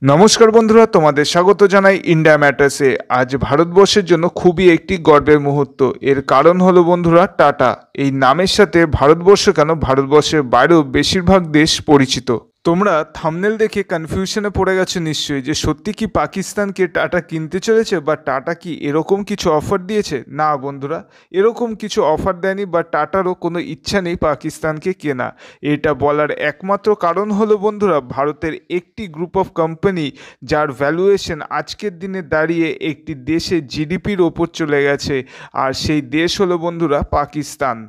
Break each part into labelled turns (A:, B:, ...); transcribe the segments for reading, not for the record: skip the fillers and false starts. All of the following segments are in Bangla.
A: নমস্কার বন্ধুরা, তোমাদের স্বাগত জানাই ইন্ডিয়া ম্যাটার্সে। আজ ভারতবর্ষের জন্য খুবই একটি গর্বের মুহূর্ত। এর কারণ হলো বন্ধুরা টাটা। এই নামের সাথে ভারতবর্ষ কেন, ভারতবর্ষের বাইরেও বেশিরভাগ দেশ পরিচিত। তোমরা থাম্বনেল দেখে কনফিউশনে পড়ে গেছো নিশ্চয়ই যে সত্যি কি পাকিস্তানকে টাটা কিনতে চলেছে, বা টাটা কি এরকম কিছু অফার দিয়েছে। না বন্ধুরা, এরকম কিছু অফার দেয়নি, বা টাটারও কোনো ইচ্ছা নেই পাকিস্তানকে কেনা। এটা বলার একমাত্র কারণ হলো বন্ধুরা, ভারতের একটি গ্রুপ অফ কোম্পানি যার ভ্যালুয়েশন আজকের দিনে দাঁড়িয়ে একটি দেশের জিডিপির ওপর চলে গেছে, আর সেই দেশ হলো বন্ধুরা পাকিস্তান।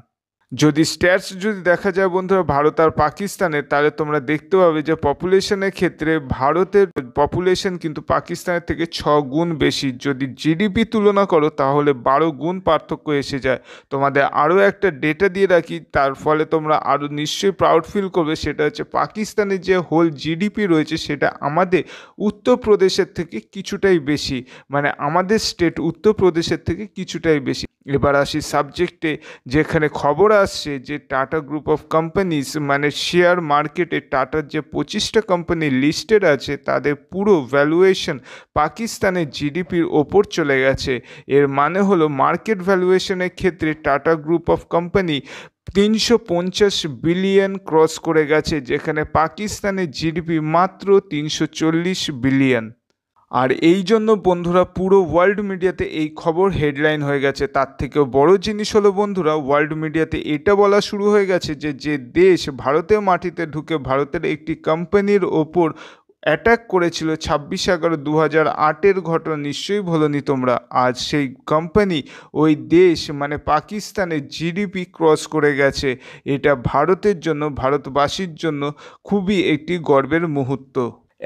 A: যদি স্ট্যাটস যদি দেখা যায় বন্ধুরা ভারত আর পাকিস্তানের, তাহলে তোমরা দেখতে পাবে যে পপুলেশনের ক্ষেত্রে ভারতের পপুলেশন কিন্তু পাকিস্তানের থেকে 6 গুণ বেশি। যদি জিডিপি তুলনা করো তাহলে 12 গুণ পার্থক্য এসে যায়। তোমাদের আরও একটা ডেটা দিয়ে রাখি, তার ফলে তোমরা আরও নিশ্চয়ই প্রাউড ফিল করবে। সেটা হচ্ছে পাকিস্তানের যে হোল জিডিপি রয়েছে সেটা আমাদের উত্তরপ্রদেশের থেকে কিছুটাই বেশি, মানে আমাদের স্টেট উত্তরপ্রদেশের থেকে কিছুটাই বেশি। এবার আসি সাবজেক্টে, যেখানে খবর আসছে যে টাটা গ্রুপ অফ কোম্পানিজ, মানে শেয়ার মার্কেটে টাটার যে 25টা কোম্পানি লিস্টেড আছে তাদের পুরো ভ্যালুয়েশন পাকিস্তানের জিডিপির ওপর চলে গেছে। এর মানে হলো মার্কেট ভ্যালুয়েশনের ক্ষেত্রে tata group of company 350 billion cross করে গেছে, যেখানে পাকিস্তানের জিডিপি মাত্র 340 বিলিয়ন। আর এই জন্য বন্ধুরা পুরো ওয়ার্ল্ড মিডিয়াতে এই খবর হেডলাইন হয়ে গেছে। তার থেকেও বড় জিনিস হলো বন্ধুরা, ওয়ার্ল্ড মিডিয়াতে এটা বলা শুরু হয়ে গেছে যে যে দেশ ভারতের মাটিতে ঢুকে ভারতের একটি কোম্পানির ওপর অ্যাটাক করেছিল 26/11/2008 ঘটনা নিশ্চয়ই ভোলনি তোমরা। আজ সেই কোম্পানি ওই দেশ মানে পাকিস্তানের জিডিপি ক্রস করে গেছে। এটা ভারতের জন্য, ভারতবাসীর জন্য খুবই একটি গর্বের মুহূর্ত।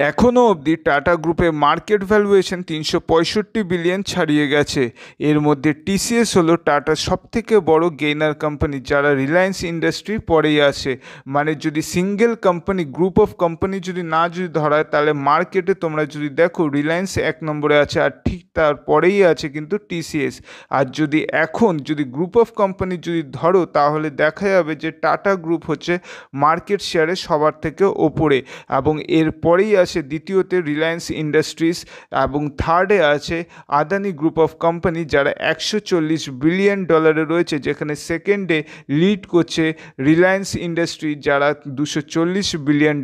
A: এখনও অবধি টাটা গ্রুপের মার্কেট ভ্যালুয়েশন 365 বিলিয়ন ছাড়িয়ে গেছে। এর মধ্যে টিসিএস হলো টাটার সবথেকে বড় গেইনার কোম্পানি, যারা রিলায়েন্স ইন্ডাস্ট্রি পরেই আছে। মানে যদি single company group of company যদি ধরায়, তাহলে মার্কেটে তোমরা যদি দেখো রিলায়েন্স 1 নম্বরে আছে, আর ঠিক তারপরেই আছে কিন্তু টিসিএস। আর যদি গ্রুপ অফ কোম্পানি যদি ধরো, তাহলে দেখা যাবে যে টাটা গ্রুপ হচ্ছে মার্কেট শেয়ারে সবার থেকে ওপরে, এবং এরপরেই আছে দ্বিতীয়তে রিলায়েন্স ইন্ডাস্ট্রিজ, এবং থার্ডে আছে আদানি গ্রুপ অফ কোম্পানি, যারা $140 বিলিয়ন রয়েছে, যেখানে সেকেন্ডে লিড করছে রিলায়েন্স ইন্ডাস্ট্রি, যারা $240 বিলিয়ন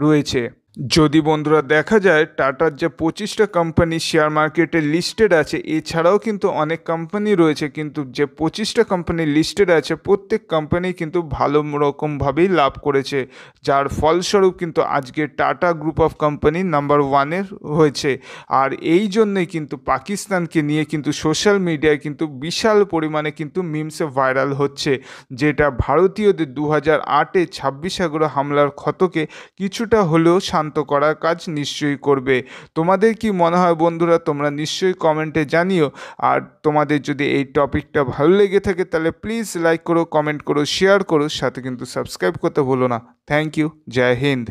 A: রয়েছে। যদি বন্ধুরা দেখা যায় টাটার যে 25টা কোম্পানি শেয়ার মার্কেটে লিস্টেড আছে, এছাড়াও কিন্তু অনেক কোম্পানি রয়েছে, কিন্তু যে 25টা কোম্পানি লিস্টেড আছে প্রত্যেক কোম্পানি কিন্তু ভালো রকমভাবেই লাভ করেছে, যার ফলস্বরূপ কিন্তু আজকে Tata group of company number 1-এর হয়েছে। আর এই জন্যই কিন্তু পাকিস্তানকে নিয়ে কিন্তু সোশ্যাল মিডিয়ায় কিন্তু বিশাল পরিমাণে কিন্তু মিমসে ভাইরাল হচ্ছে, যেটা ভারতীয়দের 2008-এ 26/11 হামলার ক্ষতকে কিছুটা হলেও শান্ত করার কাজ নিশ্চয়ই করবে। তোমাদের কি মনে হয় বন্ধুরা, তোমরা নিশ্চয়ই কমেন্টে জানিও। আর তোমাদের যদি এই টপিকটা ভালো লেগে থাকে তাহলে প্লিজ লাইক করো, কমেন্ট করো, শেয়ার করো, সাথে কিন্তু সাবস্ক্রাইব করতে ভুলো না। Thank you. জয় হিন্দ।